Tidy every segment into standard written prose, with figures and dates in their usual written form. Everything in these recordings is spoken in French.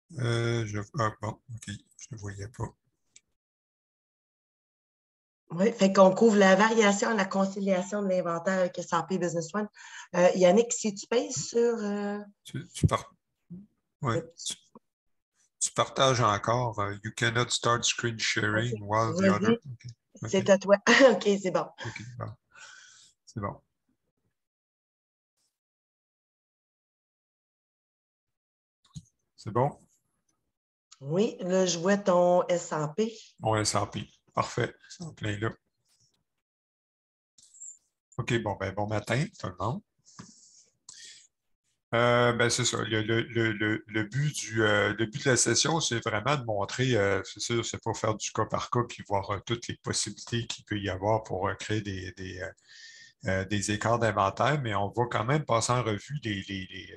Bon, OK, je ne le voyais pas. Oui, fait qu'on couvre la variation, la conciliation de l'inventaire avec SAP Business One. Yannick, si tu payes sur Tu, tu, par- ouais, le petit. tu partages encore. You cannot start screen OK, sharing while the other. vas-y, OK, OK, c'est à toi. OK, c'est bon. OK, bon, c'est bon. C'est bon? Oui, là, je vois ton SAP. Bon, SAP. Parfait. C'est en plein là. OK, bon matin, tout le monde. Ben c'est ça. Le but de la session, c'est vraiment de montrer, c'est sûr, c'est pas faire du cas par cas puis voir toutes les possibilités qu'il peut y avoir pour créer des écarts d'inventaire, mais on va quand même passer en revue les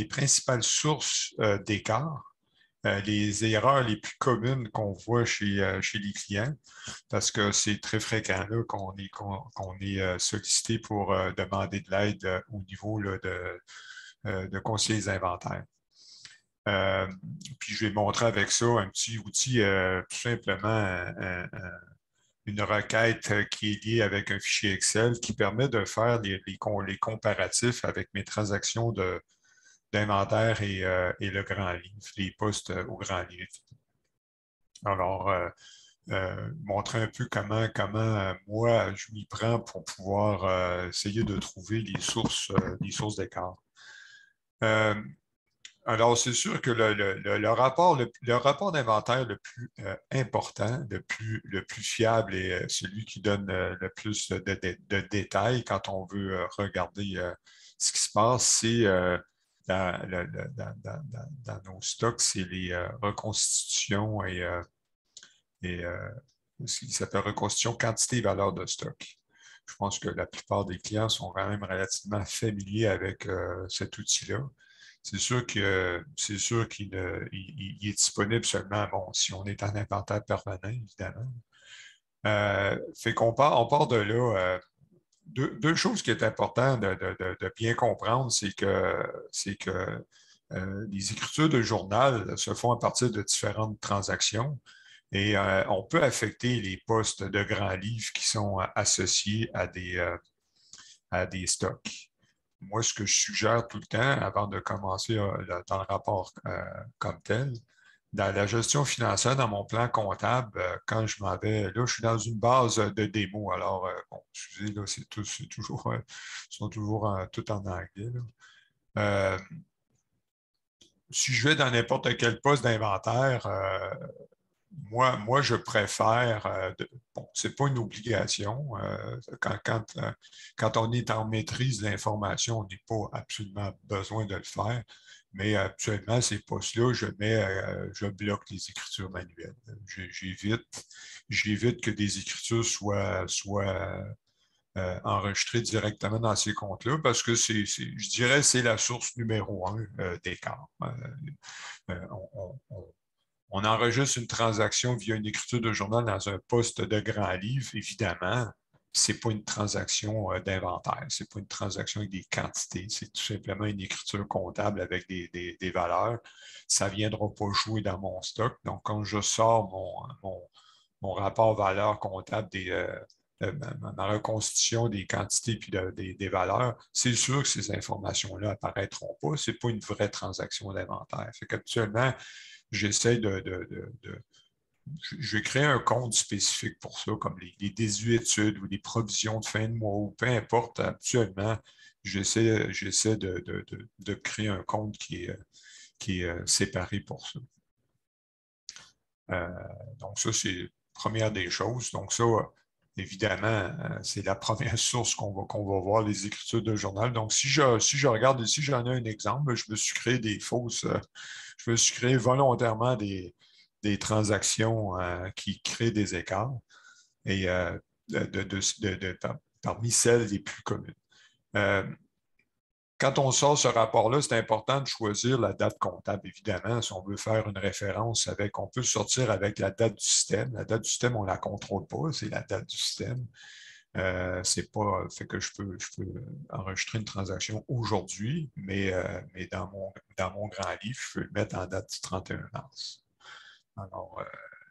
principales sources d'écarts, les erreurs les plus communes qu'on voit chez les clients, parce que c'est très fréquent là, qu'on est sollicité pour demander de l'aide au niveau là, de conseiller des inventaires. Euh, Puis je vais montrer avec ça un petit outil, tout simplement une requête qui est liée avec un fichier Excel qui permet de faire les comparatifs avec mes transactions d'inventaire et le grand livre, les postes au grand livre. Alors, montrer un peu comment moi, je m'y prends pour pouvoir essayer de trouver les sources d'écart. Euh, Alors, c'est sûr que le rapport d'inventaire le plus important, le plus fiable et celui qui donne le plus de détails quand on veut regarder ce qui se passe, c'est dans nos stocks, c'est les reconstitutions et ce qui s'appelle reconstitution quantité et valeur de stock. Je pense que la plupart des clients sont quand même relativement familiers avec cet outil-là. C'est sûr qu'il est disponible seulement, bon, si on est en inventaire permanent, évidemment. On part de là. Deux choses qui est important de bien comprendre, c'est que les écritures de journal se font à partir de différentes transactions et on peut affecter les postes de grands livres qui sont associés à des stocks. Moi, ce que je suggère tout le temps, avant de commencer dans le rapport comme tel, dans la gestion financière, dans mon plan comptable, quand je m'en vais, là, je suis dans une base de démo. Alors, bon, excusez, là, c'est toujours, ils sont toujours tout en anglais, là. Euh, Si je vais dans n'importe quel poste d'inventaire, moi, je préfère, bon, c'est pas une obligation. Quand on est en maîtrise de l'information, on n'a pas absolument besoin de le faire. Mais actuellement, ces postes-là, je bloque les écritures manuelles. J'évite que des écritures soient enregistrées directement dans ces comptes-là parce que je dirais, c'est la source numéro un d'écart. On enregistre une transaction via une écriture de journal dans un poste de grand livre, évidemment, c'est pas une transaction d'inventaire, c'est pas une transaction avec des quantités, c'est tout simplement une écriture comptable avec des valeurs. Ça ne viendra pas jouer dans mon stock. Donc, quand je sors mon rapport valeur comptable ma reconstitution des quantités puis des valeurs, c'est sûr que ces informations-là apparaîtront pas. C'est pas une vraie transaction d'inventaire. Fait qu'actuellement, j'essaie je vais créer un compte spécifique pour ça, comme les désuétudes ou les provisions de fin de mois ou peu importe. Actuellement, j'essaie de créer un compte qui est séparé pour ça. Euh, donc, ça, c'est la première des choses. Donc, ça, évidemment, c'est la première source qu'on va voir, les écritures de journal. Donc, si je regarde ici, j'en ai un exemple. Je me suis créé je me suis créé volontairement des transactions qui créent des écarts et parmi celles les plus communes. Euh, Quand on sort ce rapport-là, c'est important de choisir la date comptable, évidemment. Si on veut faire une référence on peut sortir avec la date du système. La date du système, on ne la contrôle pas, c'est la date du système. C'est pas fait que je peux enregistrer une transaction aujourd'hui, mais dans mon grand livre, je peux le mettre en date du 31 mars. Alors,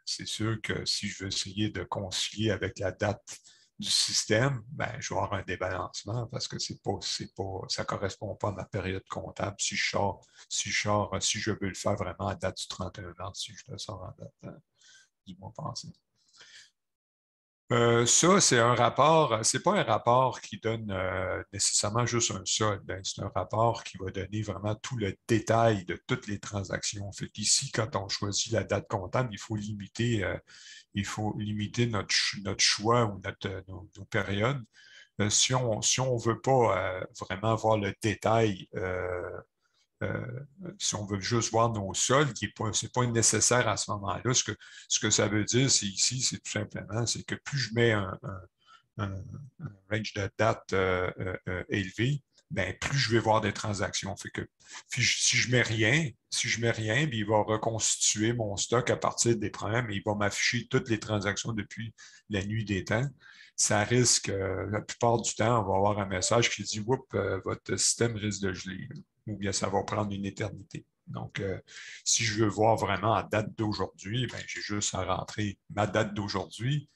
c'est sûr que si je veux essayer de concilier avec la date du système, ben, je vais avoir un débalancement parce que ça ne correspond pas à ma période comptable si je veux le faire vraiment à date du 31 mars, si je le sors en date du mois passé. Ça, c'est un rapport, c'est pas un rapport qui donne nécessairement juste un solde, ben, c'est un rapport qui va donner vraiment tout le détail de toutes les transactions. Fait qu'ici, quand on choisit la date comptable, il faut limiter notre choix ou nos périodes. Si on ne veut pas vraiment voir le détail euh, si on veut juste voir nos soldes, ce n'est pas nécessaire à ce moment-là. Ce que ça veut dire, c'est ici, c'est tout simplement, c'est que plus je mets un range de date élevé, ben, plus je vais voir des transactions. Fait que si je mets rien, bien, il va reconstituer mon stock à partir des problèmes et il va m'afficher toutes les transactions depuis la nuit des temps. Ça risque, la plupart du temps, on va avoir un message qui dit Oups, votre système risque de geler, ou bien ça va prendre une éternité. Donc, si je veux voir vraiment la date d'aujourd'hui, ben, j'ai juste à rentrer ma date d'aujourd'hui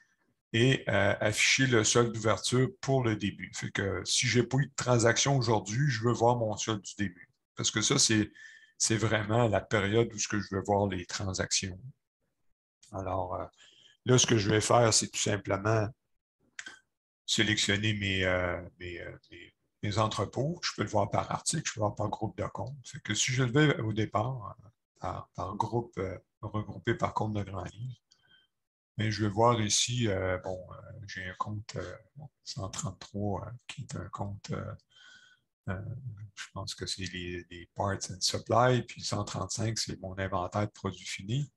et afficher le solde d'ouverture pour le début. Fait que si je n'ai pas eu de transaction aujourd'hui, je veux voir mon solde du début. Parce que ça, c'est vraiment la période où je veux voir les transactions. Alors, là, ce que je vais faire, c'est tout simplement sélectionner mes entrepôts. Je peux le voir par article, je peux le voir par groupe de comptes. Fait que si je le vais au départ, par groupe, regroupé par compte de grand livre, mais je vais voir ici, j'ai un compte 133 qui est un compte, je pense que c'est les parts and supply, puis 135, c'est mon inventaire de produits finis.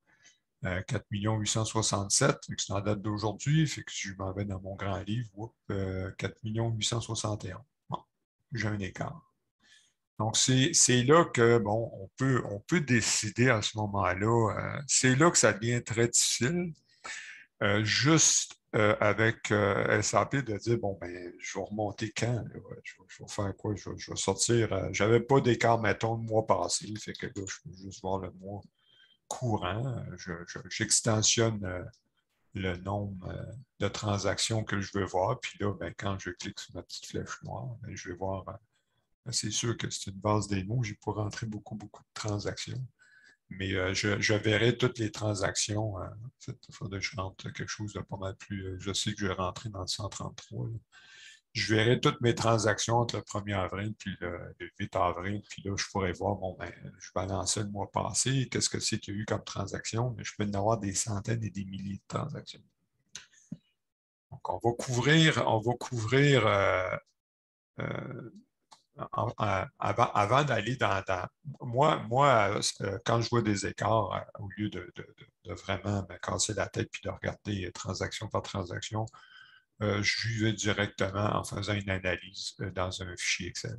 4 867, c'est en date d'aujourd'hui, fait que si je m'en vais dans mon grand livre, 4 861. Bon, j'ai un écart. Donc, c'est là que, bon, on peut décider à ce moment-là, c'est là que ça devient très difficile, juste avec SAP de dire, bon, ben, je vais remonter quand, là? Je vais faire quoi? Je vais sortir, j'avais pas d'écart, mettons, le mois passé, fait que là, je peux juste voir le mois courant. J'extensionne le nombre de transactions que je veux voir. Puis là, ben, quand je clique sur ma petite flèche noire, ben, je vais voir. C'est sûr que c'est une base des mots. Je n'ai pas rentré beaucoup de transactions. Mais je verrai toutes les transactions. En fait, il faudrait que je rentre quelque chose de pas mal plus. Je sais que je vais rentrer dans le 133. Là. Je verrai toutes mes transactions entre le 1er avril puis le 8 avril. Puis là, je pourrais voir, bon, ben, je balançais le mois passé, qu'est-ce que c'est qu'il y a eu comme transaction, mais je peux en avoir des centaines et des milliers de transactions. Donc, on va couvrir avant d'aller moi, quand je vois des écarts, au lieu de vraiment me casser la tête puis de regarder transaction par transaction, je vais directement en faisant une analyse dans un fichier Excel.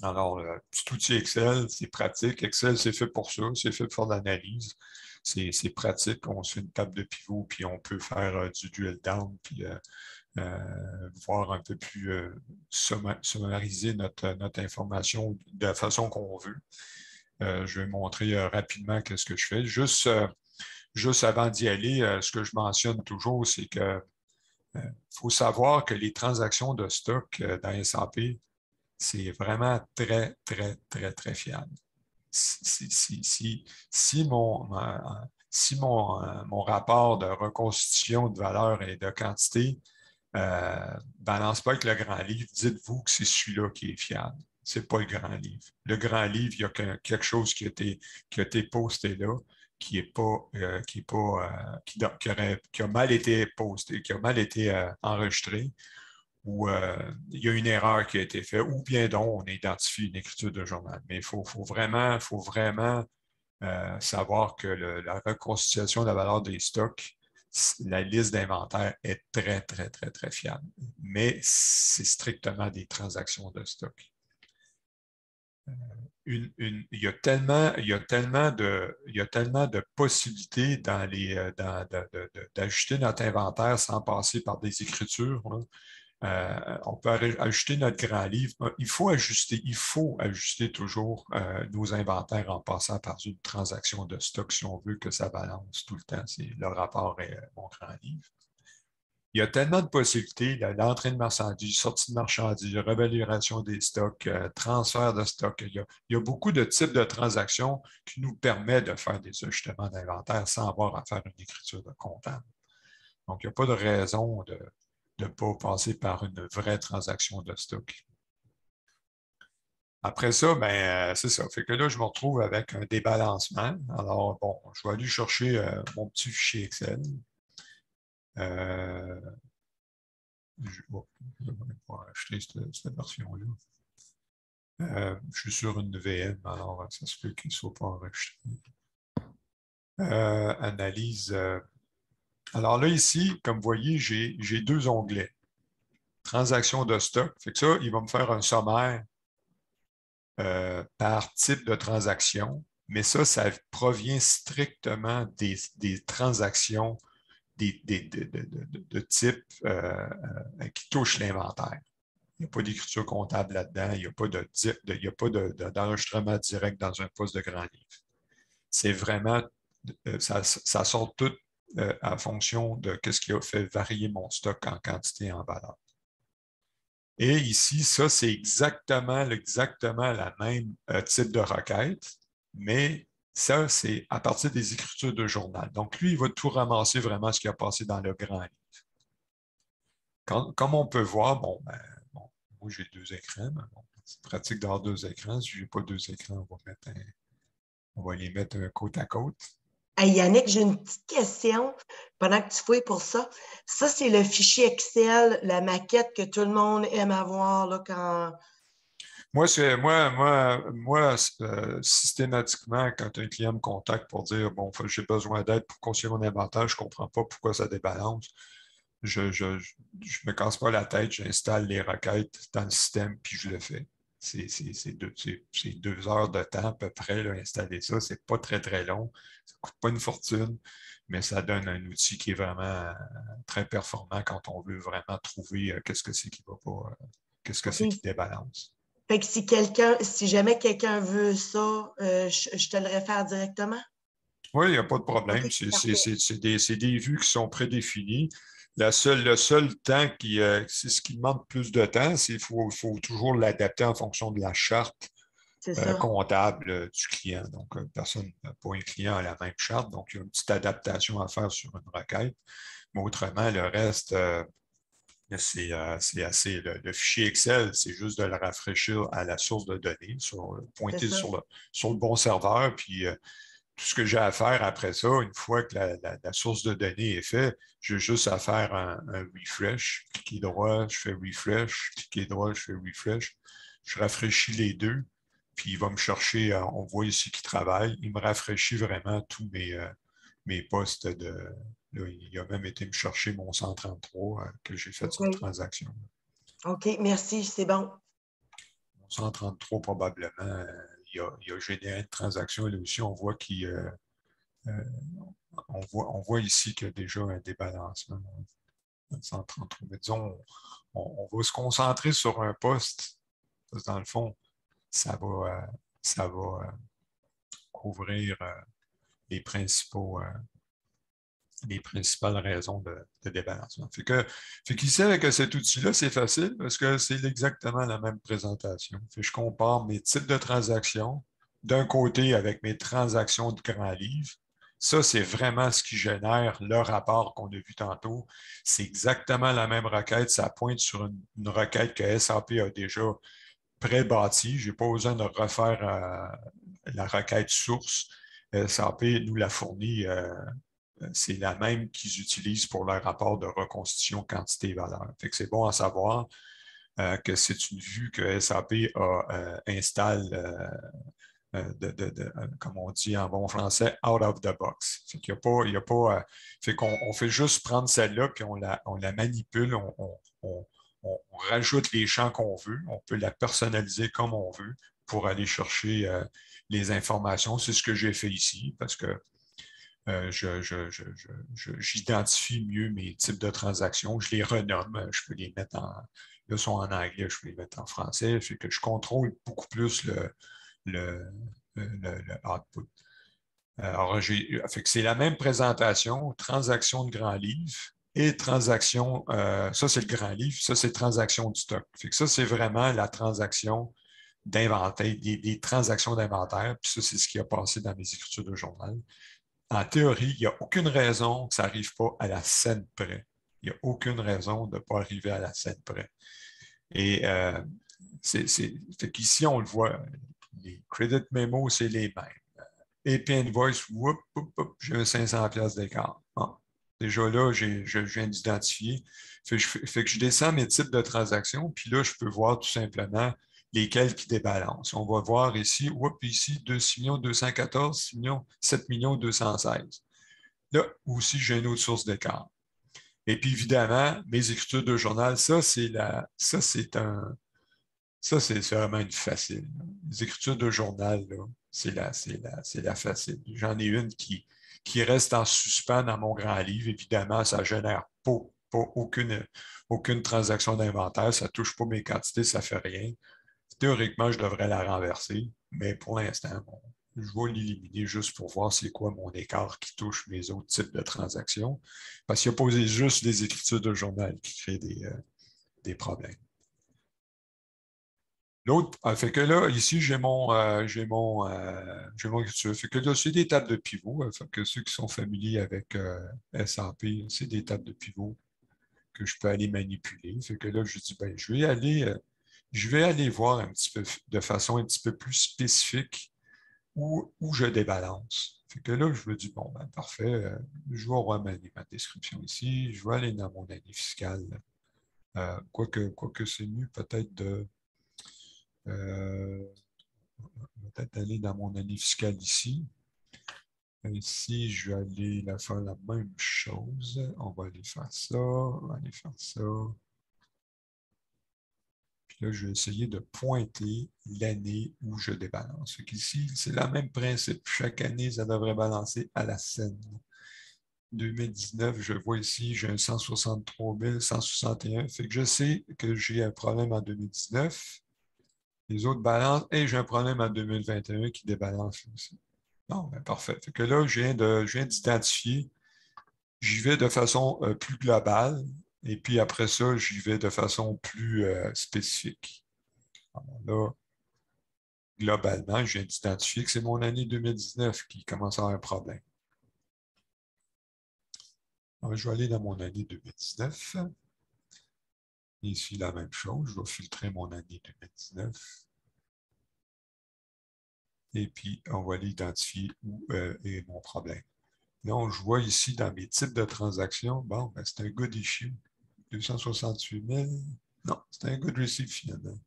Alors, petit outil Excel, c'est pratique. Excel, c'est fait pour ça, c'est fait pour faire de l'analyse. C'est pratique, on se fait une table de pivot, puis on peut faire du drill down, puis voir un peu plus summariser notre information de la façon qu'on veut. Je vais montrer rapidement ce que je fais. Juste avant d'y aller, ce que je mentionne toujours, c'est que faut savoir que les transactions de stock dans SAP, c'est vraiment très, très, très, très fiable. Si mon rapport de reconstitution de valeur et de quantité balance pas avec le grand livre, dites-vous que c'est celui-là qui est fiable. Ce n'est pas le grand livre. Le grand livre, il y a quelque chose qui a été posté là, qui a mal été posté, qui a mal été enregistré, ou il y a une erreur qui a été faite, ou bien donc on identifie une écriture de journal. Mais il faut vraiment savoir que la reconstitution de la valeur des stocks, la liste d'inventaire est très, très, très, très fiable. Mais c'est strictement des transactions de stock. il y a tellement de possibilités d'ajouter notre inventaire sans passer par des écritures, hein. On peut ajouter notre grand livre. Il faut ajuster toujours nos inventaires en passant par une transaction de stock si on veut que ça balance tout le temps. C'est le rapport est mon grand livre. Il y a tellement de possibilités, l'entrée de marchandises, sortie de marchandises, réévaluation des stocks, transfert de stocks. Il y a beaucoup de types de transactions qui nous permettent de faire des ajustements d'inventaire sans avoir à faire une écriture de comptable. Donc, il n'y a pas de raison de ne pas passer par une vraie transaction de stock. Après ça, ben, c'est ça. Fait que là, je me retrouve avec un débalancement. Alors, bon, je vais aller chercher mon petit fichier Excel. Je vais pouvoir acheter cette version-là. Je suis sur une VM, alors ça se peut qu'il ne soit pas enregistré. Analyse. Alors là, ici, comme vous voyez, j'ai deux onglets. Transaction de stock. Fait que ça, il va me faire un sommaire par type de transaction, mais ça provient strictement des transactions de type qui touchent l'inventaire. Il n'y a pas d'écriture comptable là-dedans, il n'y a pas d'enregistrement direct dans un poste de grand livre. C'est vraiment, ça sort tout en fonction de ce qui a fait varier mon stock en quantité et en valeur. Et ici, ça, c'est exactement la même type de requête, mais ça, c'est à partir des écritures de journal. Donc, lui, il va tout ramasser vraiment ce qui a passé dans le grand livre. Comme on peut voir, bon, moi, j'ai deux écrans, mais bon, c'est pratique d'avoir deux écrans. Si je n'ai pas deux écrans, on va les mettre côte à côte. Hey Yannick, j'ai une petite question pendant que tu fouilles pour ça. Ça, c'est le fichier Excel, la maquette que tout le monde aime avoir là, quand. Moi, systématiquement, quand un client me contacte pour dire bon, j'ai besoin d'aide pour construire mon inventaire, je ne comprends pas pourquoi ça débalance. Je ne me casse pas la tête, j'installe les requêtes dans le système, puis je le fais. C'est 2 heures de temps à peu près, là, installer ça. C'est pas très, très long. Ça ne coûte pas une fortune, mais ça donne un outil qui est vraiment très performant quand on veut vraiment trouver qu'est-ce que c'est qui va pas, qu'est-ce que c'est qui OK. débalance. Fait que si jamais quelqu'un veut ça, je te le réfère directement? Oui, il n'y a pas de problème. OK, parfait. C'est des vues qui sont prédéfinies. Le seul temps c'est ce qui demande plus de temps, c'est qu'il faut toujours l'adapter en fonction de la charte C'est ça. comptable du client. Donc, personne, pas un client a la même charte, donc il y a une petite adaptation à faire sur une requête. Mais autrement, le reste, c'est assez. Le fichier Excel, c'est juste de le rafraîchir à la source de données, C'est pointer ça. sur le bon serveur, puis tout ce que j'ai à faire après ça, une fois que la source de données est faite, j'ai juste à faire un refresh. Cliquer droit, je fais refresh. Cliquer droit, je fais refresh. Je rafraîchis les deux. Puis il va me chercher, on voit ici qu'il travaille. Il me rafraîchit vraiment tous mes postes de. Là, il a même été me chercher mon 133 que j'ai fait une OK. transaction. OK, merci, c'est bon. Mon 133, probablement, il a généré une transaction. Là aussi, on voit qu'il euh, on voit ici qu'il y a déjà un débalancement. 133. Mais disons, on va se concentrer sur un poste. Parce que dans le fond, ça va couvrir les les principales raisons de débalancement. Fait qu'ici, avec cet outil-là, c'est facile parce que c'est exactement la même présentation. Je compare mes types de transactions d'un côté avec mes transactions de grand livre. Ça, c'est vraiment ce qui génère le rapport qu'on a vu tantôt. C'est exactement la même requête. Ça pointe sur une requête que SAP a déjà pré-bâtie. Je n'ai pas besoin de refaire la requête source. SAP nous la fournit. C'est la même qu'ils utilisent pour leur rapport de reconstitution quantité-valeur. C'est bon à savoir que c'est une vue que SAP installe, comme on dit en bon français, out of the box. Il y a pas fait qu'on on fait juste prendre celle-là, puis on la manipule, on rajoute les champs qu'on veut, on peut la personnaliser comme on veut, pour aller chercher les informations. C'est ce que j'ai fait ici parce que j'identifie mieux mes types de transactions. Je les renomme. Je peux les mettre en... Là, ils sont en anglais, je peux les mettre en français. Fait que je contrôle beaucoup plus le output. Alors, fait que c'est la même présentation, transaction de grand livre et transaction, ça c'est le grand livre, ça c'est transaction du stock. Fait que ça, c'est vraiment la transaction d'inventaire, des transactions d'inventaire, puis ça, c'est ce qui a passé dans mes écritures de journal. En théorie, il n'y a aucune raison que ça n'arrive pas à la scène près. Il n'y a aucune raison de ne pas arriver à la scène près. Et fait qu'ici, on le voit, les credit memos, c'est les mêmes. Et puis invoice, j'ai un 500$ d'écart. Bon. Déjà là, je viens d'identifier. Fait que je descends mes types de transactions, puis là, je peux voir tout simplement lesquels qui débalancent. On va voir ici, ici, 6 214, 6 7 216. Là aussi, j'ai une autre source d'écart. Et puis évidemment, mes écritures de journal, ça, c'est vraiment une facile. Les écritures de journal, c'est la facile. J'en ai une qui reste en suspens dans mon grand livre. Évidemment, ça ne génère pas aucune transaction d'inventaire. Ça ne touche pas mes quantités, ça ne fait rien. Théoriquement, je devrais la renverser, mais pour l'instant, bon, je vais l'éliminer juste pour voir c'est quoi mon écart qui touche mes autres types de transactions. Parce qu'il n'y a pas juste les écritures de journal qui créent des problèmes. L'autre, fait que là, ici, j'ai mon écriture. Fait que là, c'est des tables de pivot. Fait que ceux qui sont familiers avec SAP, c'est des tables de pivot que je peux aller manipuler. Fait que là, je dis, ben, je vais aller voir un petit peu de façon un petit peu plus spécifique où je débalance. Fait que là, je me dis, bon, ben, parfait, je vais remanier ma description ici, je vais aller dans mon année fiscale. Quoique c'est mieux peut-être peut-être aller dans mon année fiscale ici. Ici, je vais aller faire la même chose. On va aller faire ça, on va aller faire ça. Puis là, je vais essayer de pointer l'année où je débalance. Ici, c'est le même principe. Chaque année, ça devrait balancer à la scène. 2019, je vois ici, j'ai un 163 161. Fait que je sais que j'ai un problème en 2019. Les autres balancent et j'ai un problème en 2021 qui débalance aussi. Bon, ben parfait. Fait que là, je viens d'identifier. J'y vais de façon plus globale et puis après ça, j'y vais de façon plus spécifique. Alors là, globalement, je viens d'identifier que c'est mon année 2019 qui commence à avoir un problème. Alors, je vais aller dans mon année 2019. Ici, la même chose. Je vais filtrer mon année 2019. Et puis, on va aller identifier où est mon problème. Donc, je vois ici dans mes types de transactions, bon, ben, c'est un good issue. 268 000. Non, c'est un good receive finalement.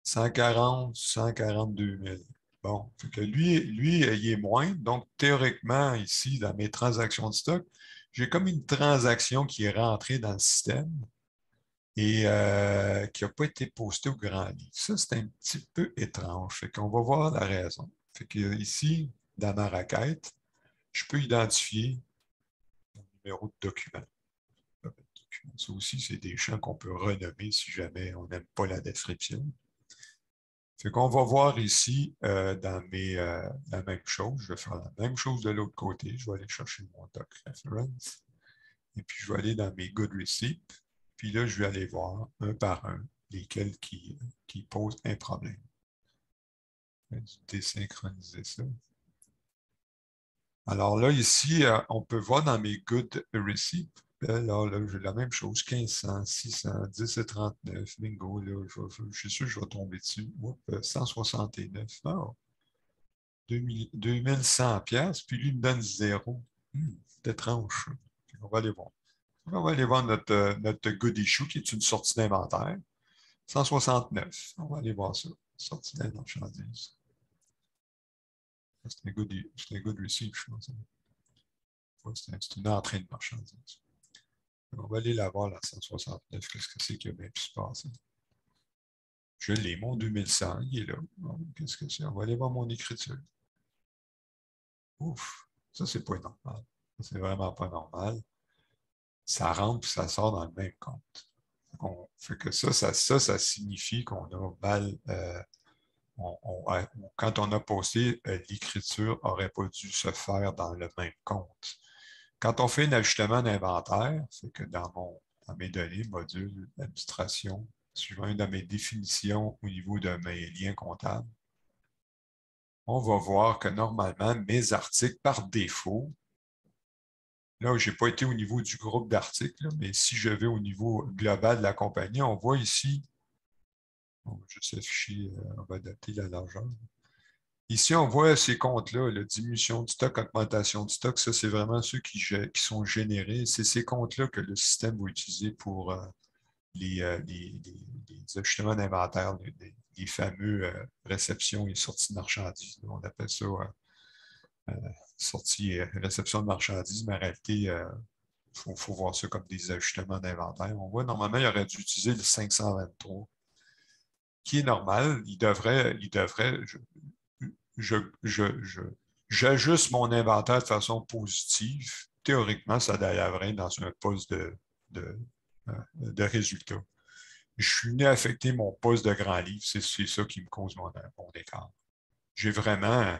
140, 142 000. Bon, fait que lui, il est moins. Donc, théoriquement, ici, dans mes transactions de stock, j'ai comme une transaction qui est rentrée dans le système et qui n'a pas été postée au grand livre. Ça, c'est un petit peu étrange. Fait qu'on va voir la raison. Fait que ici, dans ma requête, je peux identifier mon numéro de document. Ça aussi, c'est des champs qu'on peut renommer si jamais on n'aime pas la description. Fait qu'on va voir ici dans la même chose. Je vais faire la même chose de l'autre côté. Je vais aller chercher mon doc reference. Et puis, je vais aller dans mes good receipts. Puis là, je vais aller voir un par un lesquels qui posent un problème. Je vais désynchroniser ça. Alors là, ici, on peut voir dans mes good receipts. Là, j'ai la même chose, 1500, 600, 10,39, bingo, là, je suis sûr que je vais tomber dessus. 169, 2100 pièces, puis lui, il me donne 0. C'est étrange. On va aller voir. On va aller voir notre good issue, qui est une sortie d'inventaire. 169. On va aller voir ça. Sortie de marchandise. C'est un good receipt, je pense. C'est une entrée de marchandise. On va aller la voir, la 169. Qu'est-ce que c'est qui a bien pu se passer? Je l'ai, mon 2100, il est là. Qu'est-ce que c'est? On va aller voir mon écriture. Ouf, ça, c'est pas normal. C'est vraiment pas normal. Ça rentre et ça sort dans le même compte. On fait que ça signifie qu'on a mal. Quand on a posté, l'écriture n'aurait pas dû se faire dans le même compte. Quand on fait un ajustement d'inventaire, c'est que dans mes données, module, administration, suivant une de mes définitions au niveau de mes liens comptables, on va voir que normalement, mes articles, par défaut, là, je n'ai pas été au niveau du groupe d'articles, mais si je vais au niveau global de la compagnie, on voit ici, on va juste afficher, on va adapter la largeur. Ici, on voit ces comptes-là, la diminution de stock, augmentation de stock, ça, c'est vraiment ceux qui sont générés. C'est ces comptes-là que le système va utiliser pour les ajustements d'inventaire, les fameux réceptions et sorties de marchandises. On appelle ça sortie et réception de marchandises, mais en réalité, il faut voir ça comme des ajustements d'inventaire. On voit, normalement, il aurait dû utiliser le 523, qui est normal. J'ajuste mon inventaire de façon positive. Théoriquement, ça devrait être dans un poste de résultat. Je suis venu affecter mon poste de grand livre. C'est ça qui me cause mon écart. J'ai vraiment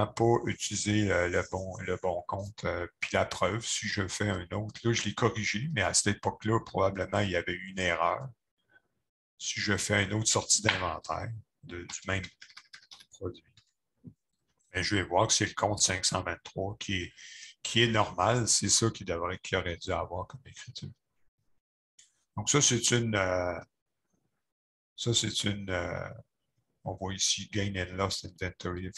pas utilisé le bon compte. Puis la preuve, si je fais un autre, là, je l'ai corrigé, mais à cette époque-là, probablement, il y avait eu une erreur. Si je fais une autre sortie d'inventaire du même produit, mais je vais voir que c'est le compte 523 qui est normal. C'est ça qui aurait dû avoir comme écriture. Donc, ça, c'est on voit ici Gain and Loss Inventory,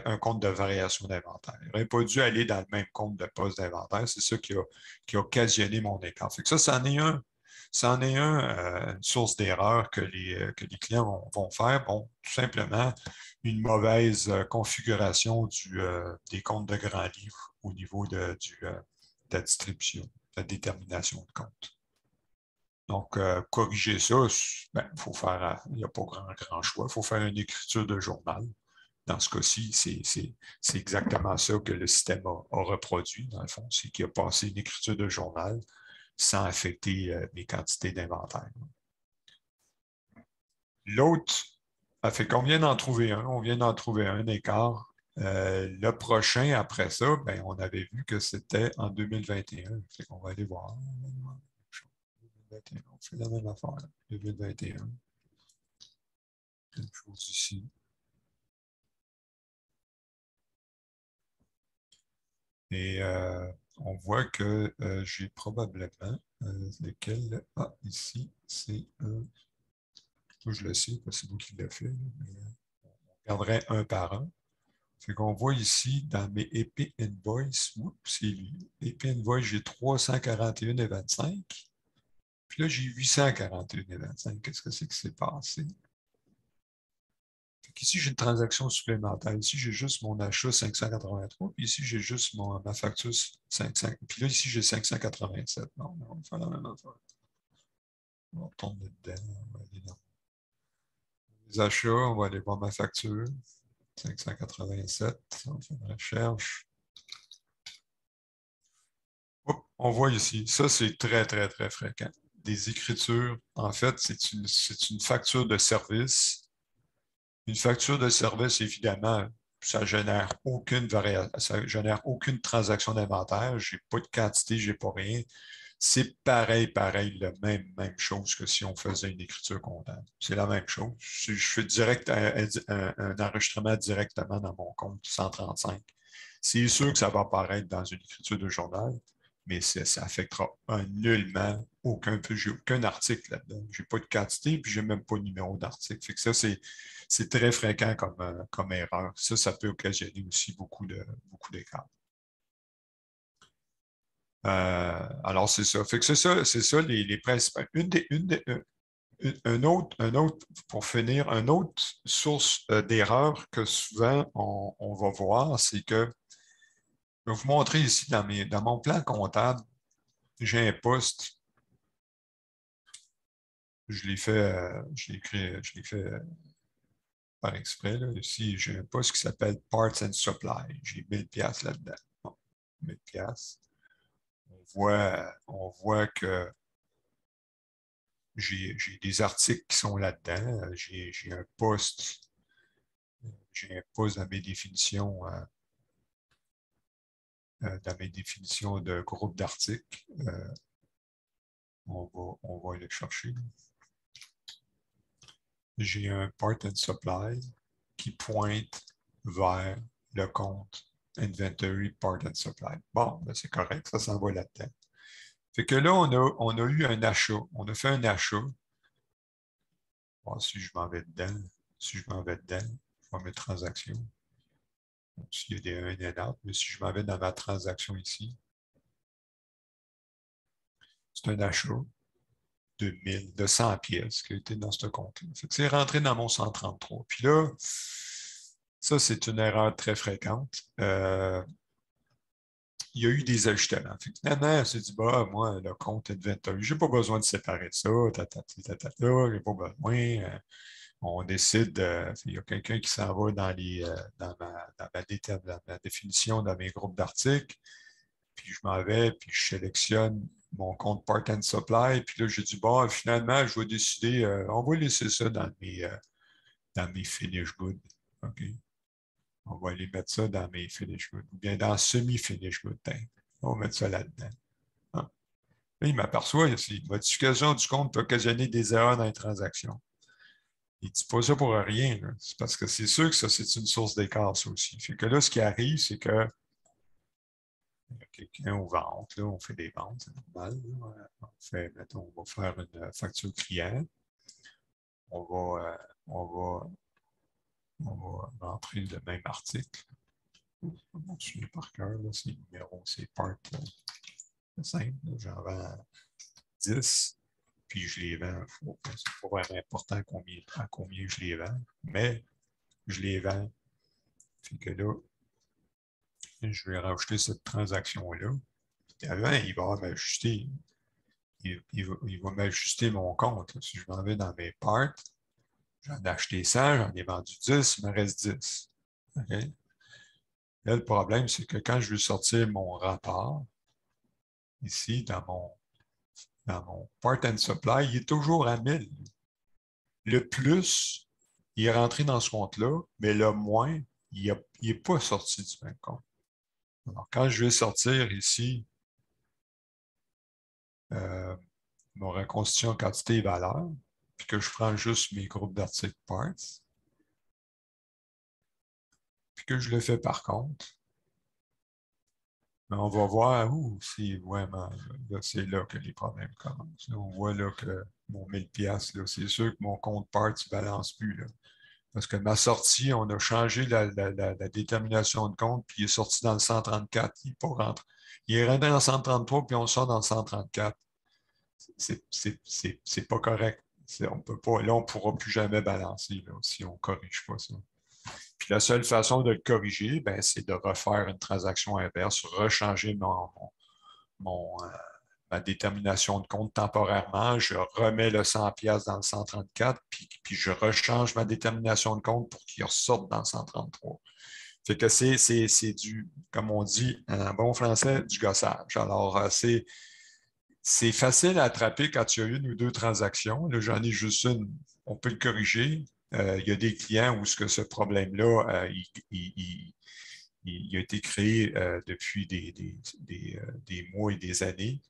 un compte de variation d'inventaire. Il n'aurait pas dû aller dans le même compte de poste d'inventaire. C'est ça qui a occasionné mon écart. Fait que ça, c'en est une source d'erreur que les clients vont faire. Bon, tout simplement, une mauvaise configuration des comptes de grand livre au niveau de la distribution, de la détermination de compte. Donc, corriger ça, faut faire, il n'y a pas grand choix. Il faut faire une écriture de journal. Dans ce cas-ci, c'est exactement ça que le système a reproduit, dans le fond. C'est qu'il a passé une écriture de journal sans affecter mes quantités d'inventaire. L'autre, ça fait qu'on vient d'en trouver un. On vient d'en trouver un écart. Le prochain, après ça, on avait vu que c'était en 2021. Fait qu'on va aller voir. On fait la même affaire, 2021. Même chose ici. Et on voit que j'ai probablement lequel. Ah, ici, c'est un. Moi, je le sais, parce que c'est vous qui l'avez fait, mais on regarderait un par un. Fait qu'on voit ici dans mes EP Invoice, c'est lui. EP Invoice, j'ai 341,25. Puis là, j'ai 841,25. Qu'est-ce que c'est qui s'est passé? Ici, j'ai une transaction supplémentaire. Ici, j'ai juste mon achat 583. Puis ici, j'ai juste ma facture 500. Puis là, ici, j'ai 587. Non, on va faire la même affaire. On va retourner dedans. On va aller dans les achats. On va aller voir ma facture. 587. On fait une recherche. On voit ici. Ça, c'est très, très, très fréquent. Des écritures, en fait, c'est une facture de service. Une facture de service, évidemment, ça ne génère aucune transaction d'inventaire. Je n'ai pas de quantité, je n'ai pas rien. C'est pareil, la même chose que si on faisait une écriture comptable. C'est la même chose. Je fais un enregistrement directement dans mon compte 135. C'est sûr que ça va apparaître dans une écriture de journal, mais ça affectera nullement j'ai aucun article là-dedans. Je n'ai pas de quantité, puis je n'ai même pas de numéro d'article. Fait que ça, c'est très fréquent comme erreur. Ça peut occasionner aussi beaucoup d'écarts. Alors, c'est ça. Fait que c'est ça les principales. Un autre, pour finir, une autre source d'erreur que souvent on va voir, c'est que je vais vous montrer ici dans mon plan comptable, j'ai un poste je l'ai fait, je l'ai fait par exprès. Là. Ici, j'ai un poste qui s'appelle Parts and Supply. J'ai 1000$ là-dedans. Bon, 1000$. On voit que j'ai des articles qui sont là-dedans. J'ai un poste. J'ai un poste dans mes définitions de groupe d'articles. On va aller chercher. J'ai un part and supply qui pointe vers le compte inventory part and supply. Bon, ben c'est correct, ça s'en va là-dedans. Fait que là, on a eu un achat. On a fait un achat. Bon, si je m'en vais dedans, je vais mettre transaction. S'il y a des 1 et out, mais si je m'en vais dans ma transaction ici, c'est un achat de 100 pièces qui a été dans ce compte-là. C'est rentré dans mon 133. Puis là, ça, c'est une erreur très fréquente. Il y a eu des ajustements. Finalement, elle s'est dit, bah, moi, le compte inventory, je n'ai pas besoin de séparer ça, j'ai pas besoin. On décide, il y a quelqu'un qui s'en va dans ma définition, dans mes groupes d'articles, puis je m'en vais, puis je sélectionne mon compte Part and Supply, puis là, j'ai dit, bon, finalement, je vais décider, on va laisser ça dans mes finish goods. OK? On va aller mettre ça dans mes finish goods, ou bien dans semi-finish goods. On va mettre ça là-dedans. Ah. Là, il m'aperçoit ici, modification du compte peut occasionner des erreurs dans les transactions. Il ne dit pas ça pour rien. C'est parce que c'est sûr que ça, c'est une source d'écart, ça aussi. Fait que là, ce qui arrive, c'est que il y a quelqu'un aux ventes, là, on fait des ventes, c'est normal. Mettons, on va faire une facture client. On va, on va rentrer le même article. Je m'en souviens par cœur, c'est le numéro, c'est part. C'est simple, j'en vends 10, puis je les vends. C'est pas vraiment important à combien je les vends, mais je les vends. Fait que là, je vais rajouter cette transaction-là. Avant, il va m'ajuster. Il va m'ajuster mon compte. Là. Si je m'en vais dans mes parts, j'en ai acheté 100, j'en ai vendu 10, il me reste 10. Okay? Là, le problème, c'est que quand je veux sortir mon rapport, ici, dans mon part and supply, il est toujours à 1000. Le plus, il est rentré dans ce compte-là, mais le moins, il n'est pas sorti du même compte. Alors, quand je vais sortir ici mon reconstitution quantité et valeur, puis que je prends juste mes groupes d'articles parts, puis que je le fais par contre, on va voir où c'est vraiment, là, c'est là que les problèmes commencent. Là, on voit là que mon 1000$, là, c'est sûr que mon compte parts ne balance plus. Là. Parce que ma sortie, on a changé la détermination de compte, puis il est sorti dans le 134, il n'est pas rentré. Il est rentré dans le 133, puis on sort dans le 134. C'est pas correct. On peut pas, là, on ne pourra plus jamais balancer là, si on ne corrige pas ça. Puis la seule façon de le corriger, ben, c'est de refaire une transaction inverse, rechanger ma détermination de compte temporairement, je remets le 100$ dans le 134, puis je rechange ma détermination de compte pour qu'il ressorte dans le 133. Fait que c'est du, comme on dit en bon français, du gossage. Alors, c'est facile à attraper quand il y a une ou deux transactions. Là, j'en ai juste une, on peut le corriger. Il y a des clients où ce problème-là, il a été créé depuis des mois et des années.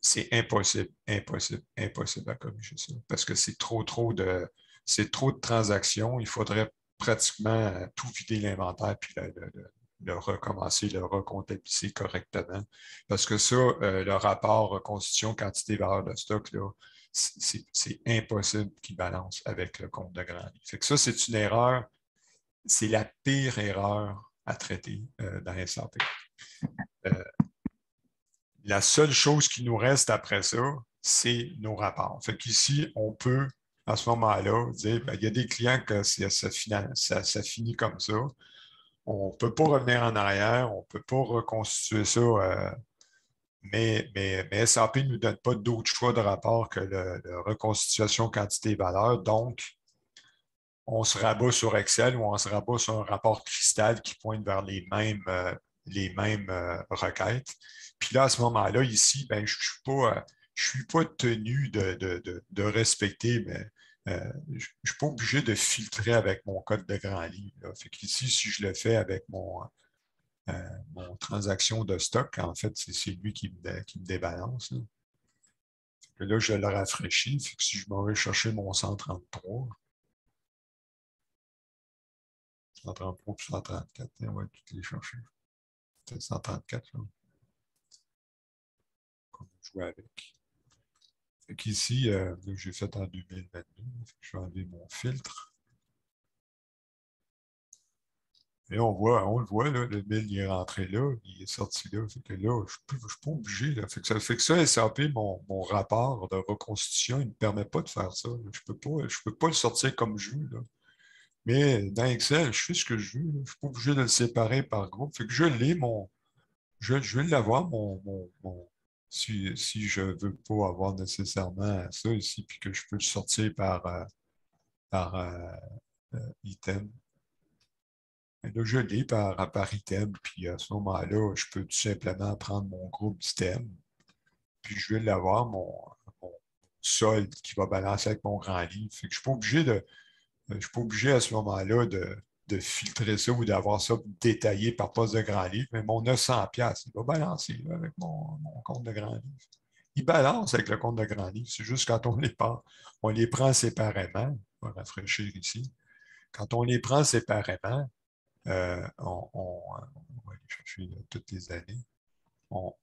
C'est impossible à corriger ça. Parce que c'est trop de transactions. Il faudrait pratiquement tout vider l'inventaire puis le recommencer, le recomptabiliser correctement. Parce que ça, le rapport reconstitution quantité-valeur de stock, là, c'est impossible qu'il balance avec le compte de grand livre. Fait que ça, c'est une erreur, c'est la pire erreur à traiter dans SAP. La seule chose qui nous reste après ça, c'est nos rapports. Fait qu'ici, on peut, à ce moment-là, dire, ben, il y a des clients que ça finit comme ça. On ne peut pas revenir en arrière, on ne peut pas reconstituer ça mais SAP ne nous donne pas d'autre choix de rapport que le reconstitution quantité-valeur. Donc, on se rabat sur Excel ou on se rabat sur un rapport cristal qui pointe vers les mêmes requêtes. Puis là, à ce moment-là, ici, ben, je ne suis pas tenu de respecter, mais je ne suis pas obligé de filtrer avec mon code de grand livre. Là. Fait qu'ici, si je le fais avec mon transaction de stock, en fait, c'est lui qui me débalance. Là. Là, je le rafraîchis. Fait que si je m'en vais chercher mon 133, 133 puis 134, on va toutes les chercher. C'était 134, là. On va jouer avec. Fait qu'ici, j'ai fait en 2022. Je vais enlever mon filtre. Et on le voit, là, le 1000 il est rentré là, il est sorti là. Fait que là, je ne suis pas obligé. Là. Fait que ça, SAP, mon rapport de reconstitution, il ne me permet pas de faire ça. Je ne peux pas le sortir comme je veux. Là. Mais dans Excel, je fais ce que je veux. Là. Je ne suis pas obligé de le séparer par groupe. Fait que je l'ai, je vais l'avoir, si je ne veux pas avoir nécessairement ça ici, puis que je peux le sortir par item. Et là, je l'ai par item, puis à ce moment-là, je peux tout simplement prendre mon groupe d'items, puis je vais l'avoir, mon solde qui va balancer avec mon grand livre. Fait que je suis pas obligé à ce moment-là de filtrer ça ou d'avoir ça détaillé par poste de grand livre, mais mon 900$, il va balancer là, avec mon compte de grand livre. Il balance avec le compte de grand livre. C'est juste quand on les prend séparément. On va rafraîchir ici. Quand on les prend séparément, on va aller chercher toutes les années. On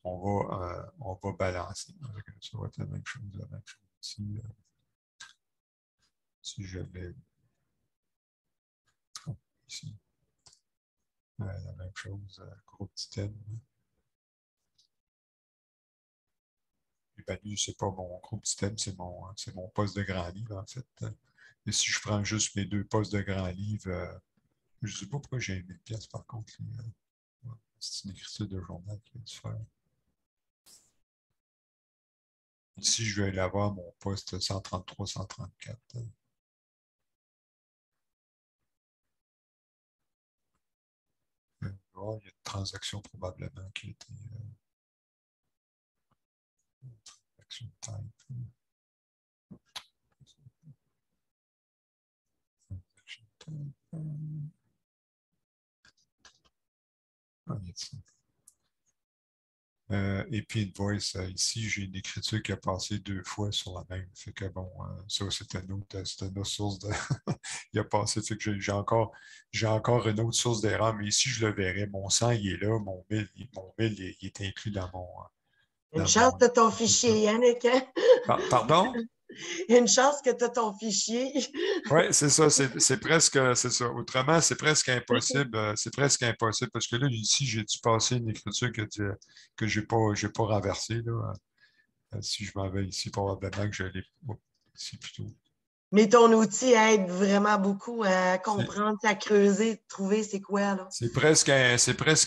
va balancer. Ça va être la même chose ici. Si je vais ici, la même chose, groupe d'items. L'évalue, ce n'est pas mon groupe d'items, c'est mon poste de grand livre, en fait. Et si je prends juste mes deux postes de grand livre, je ne sais pas pourquoi j'ai 1000$ par contre. C'est une écriture de journal qui a dû faire. Ici, je vais aller avoir mon poste 133, 134. Il y a une transaction probablement qui a été transaction type. Transaction type. Et puis invoice, ici, j'ai une écriture qui a passé 2 fois sur la même. Fait que bon, ça, c'était une autre source de. Il a passé, fait que j'ai encore une autre source d'erreur, mais ici, je le verrai. Mon 100, il est là, mon 1000, il est inclus dans mon. Une chance de ton fichier, Yannick. Hein? Pardon? Une chance que tu as ton fichier. Oui, c'est ça, c'est presque, c'est ça. Autrement, c'est presque impossible. C'est presque impossible parce que là, ici, j'ai dû passer une écriture que j'ai pas renversée. Là. Si je m'en vais ici, probablement que je l'ai ici plutôt. Mais ton outil aide vraiment beaucoup à C'est comprendre, à creuser, trouver c'est quoi, là. c'est presque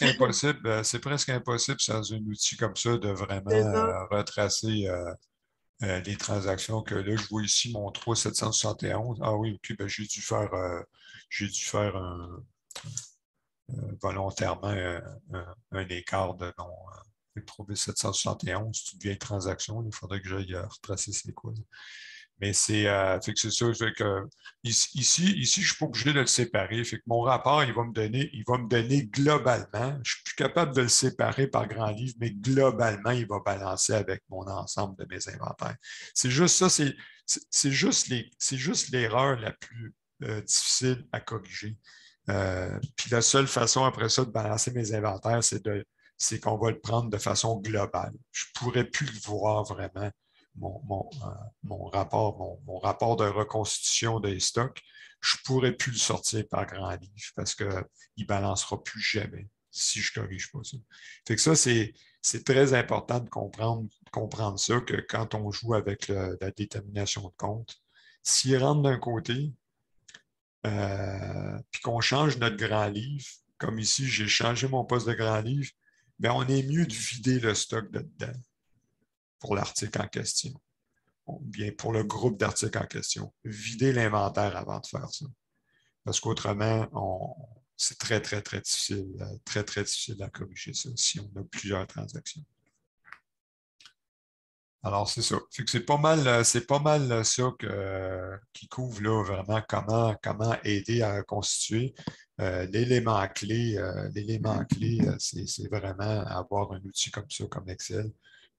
impossible. C'est presque impossible sans un outil comme ça de vraiment C'est ça. retracer les transactions que là, je vois ici mon 3771. Ah oui, ok, ben, j'ai dû faire volontairement un écart de non. J'ai trouvé 771, c'est une vieille transaction. Il faudrait que j'aille retracer c'est quoi. Mais fait que c'est ça. Fait que, ici, je ne suis pas obligé de le séparer. Fait que mon rapport, il va me donner globalement. Je ne suis plus capable de le séparer par grand livre, mais globalement, il va balancer avec mon ensemble de mes inventaires. C'est juste ça, c'est juste l'erreur la plus difficile à corriger. Puis la seule façon après ça de balancer mes inventaires, c'est qu'on va le prendre de façon globale. Je ne pourrais plus le voir vraiment, mon rapport de reconstitution des stocks. Je ne pourrais plus le sortir par grand livre parce qu'il ne balancera plus jamais si je ne corrige pas ça. Fait que ça, c'est très important de comprendre ça, que quand on joue avec la détermination de compte, s'il rentre d'un côté, puis qu'on change notre grand livre, comme ici, j'ai changé mon poste de grand livre, bien, on est mieux de vider le stock de dedans pour l'article en question, ou bien pour le groupe d'articles en question. Vider l'inventaire avant de faire ça. Parce qu'autrement, c'est très, très, très, très difficile à corriger ça si on a plusieurs transactions. Alors, c'est ça. Fait que c'est pas mal ça qui couvre là, vraiment comment aider à constituer. L'élément clé, c'est vraiment avoir un outil comme ça, comme Excel,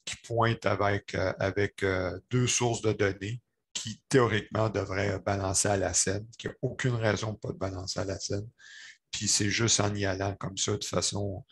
qui pointe avec deux sources de données qui, théoriquement, devraient balancer à la scène, qui n'a aucune raison de ne pas de balancer à la scène. Puis c'est juste en y allant comme ça, de façon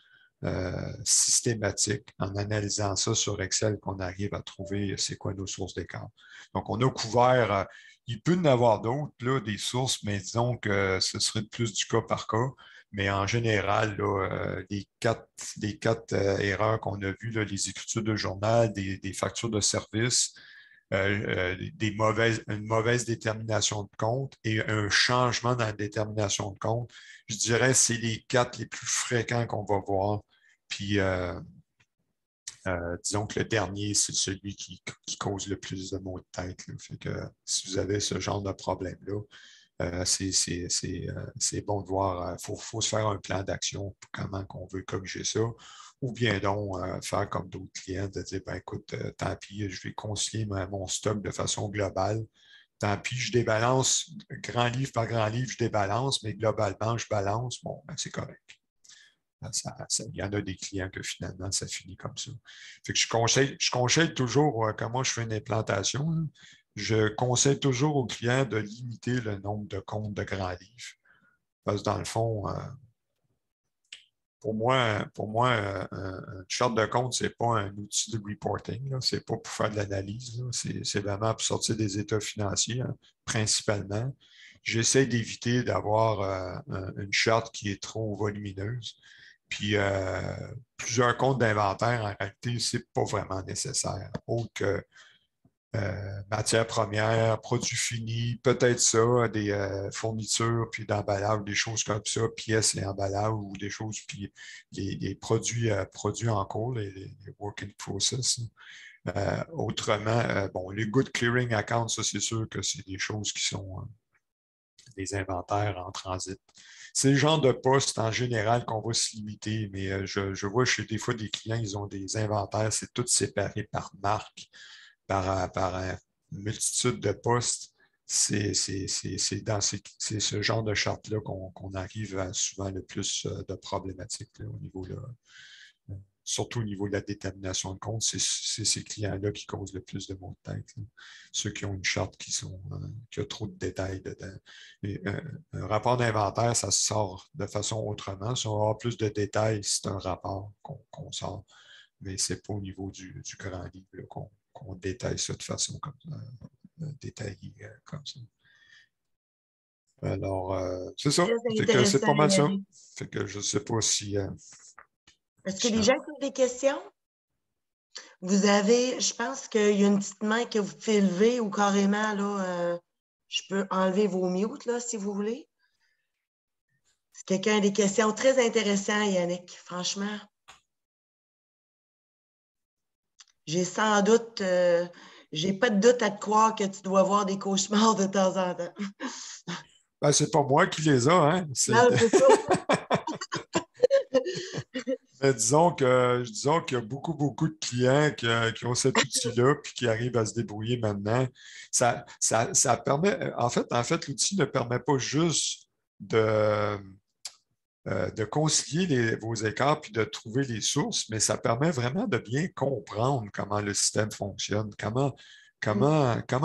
systématique, en analysant ça sur Excel, qu'on arrive à trouver c'est quoi nos sources d'écart. Donc, on a couvert, il peut y en avoir d'autres, là, des sources, mais disons que ce serait plus du cas par cas. Mais en général, là, les quatre erreurs qu'on a vues, là, les écritures de journal, des factures de service, une mauvaise détermination de compte et un changement dans la détermination de compte, je dirais que c'est les quatre les plus fréquents qu'on va voir. Puis, disons que le dernier, c'est celui qui cause le plus de maux de tête. Là. Fait que si vous avez ce genre de problème-là, c'est bon de voir. Faut se faire un plan d'action pour comment on veut corriger ça. Ou bien donc faire comme d'autres clients, de dire, ben écoute, tant pis, je vais concilier mon stock de façon globale. Tant pis, je débalance grand livre par grand livre, je débalance, mais globalement, je balance. Bon, ben, c'est correct. Il y en a des clients que finalement, ça finit comme ça. Fait que je conseille toujours, comment je fais une implantation, là, je conseille toujours aux clients de limiter le nombre de comptes de grands livres. Parce que dans le fond, pour moi un charte de compte, ce n'est pas un outil de reporting. Ce n'est pas pour faire de l'analyse. C'est vraiment pour sortir des états financiers, hein, principalement. J'essaie d'éviter d'avoir une charte qui est trop volumineuse. Puis plusieurs comptes d'inventaire, en réalité, ce n'est pas vraiment nécessaire. Autre que matières premières, produits finis, peut-être ça, des fournitures, puis d'emballage, des choses comme ça, pièces et emballages ou des choses, puis les produits, produits en cours, les work in process. Autrement, bon, les good clearing accounts, ça, c'est sûr que c'est des choses qui sont des inventaires en transit. C'est le genre de poste en général qu'on va se limiter, mais je vois chez des fois des clients, ils ont des inventaires, c'est tout séparé par marque, par une multitude de postes. C'est ce genre de charte-là qu'on arrive à souvent le plus de problématiques là, au niveau là, surtout au niveau de la détermination de compte, c'est ces clients-là qui causent le plus de maux de tête. Là. Ceux qui ont une charte qui a trop de détails dedans. Et, un rapport d'inventaire, ça se sort de façon autrement. Si on va avoir plus de détails, c'est un rapport qu'on sort. Mais ce n'est pas au niveau du grand livre qu'on détaille ça de façon détaillée comme ça. Alors, c'est ça. C'est pas mal ça. Fait que je ne sais pas si... Est-ce que les gens ont des questions? Vous avez, je pense qu'il y a une petite main que vous pouvez lever ou carrément, là, je peux enlever vos mutes, là, si vous voulez. Si quelqu'un a des questions très intéressantes, Yannick, franchement. J'ai sans doute, j'ai pas de doute à te croire que tu dois avoir des cauchemars de temps en temps. Ben, c'est pas moi qui les ai, hein? Non, c'est ça. Mais disons qu'il y a beaucoup de clients qui ont cet outil-là puis qui arrivent à se débrouiller maintenant. Ça permet, en fait, l'outil ne permet pas juste de concilier vos écarts puis de trouver les sources, mais ça permet vraiment de bien comprendre comment le système fonctionne, comment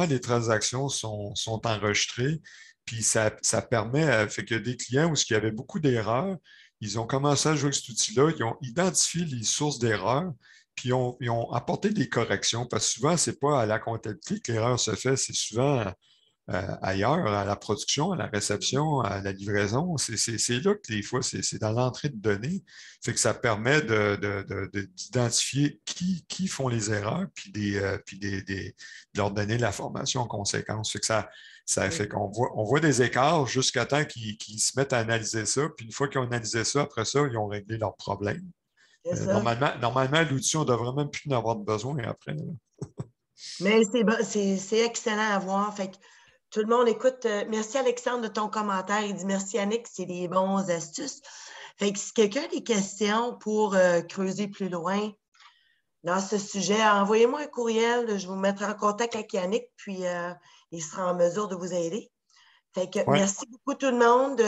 les transactions sont enregistrées. Puis ça permet, fait que des clients où il y avait beaucoup d'erreurs, ils ont commencé à jouer avec cet outil-là, ils ont identifié les sources d'erreurs, puis ils ont apporté des corrections, parce que souvent, ce n'est pas à la comptabilité que l'erreur se fait, c'est souvent ailleurs, à la production, à la réception, à la livraison. C'est là que des fois, c'est dans l'entrée de données. Fait que ça permet d'identifier qui font les erreurs, de leur donner la formation en conséquence. Fait que ça fait on voit des écarts jusqu'à temps qu'ils se mettent à analyser ça. Puis une fois qu'ils ont analysé ça, après ça, ils ont réglé leurs problèmes. C'est ça. Normalement, l'outil, on devrait même plus en avoir besoin après. Mais c'est excellent à voir. Fait que tout le monde écoute. Merci Alexandre de ton commentaire. Il dit merci Annick, c'est des bons astuces. Fait que si quelqu'un a des questions pour creuser plus loin dans ce sujet, envoyez-moi un courriel. Je vous mettrai en contact avec Yannick, puis il sera en mesure de vous aider. Fait que Oui, merci beaucoup tout le monde.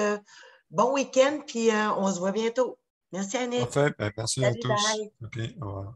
Bon week-end, puis on se voit bientôt. Merci Annick. parfait. Ben, merci à Salut, tous. bye. OK, au revoir.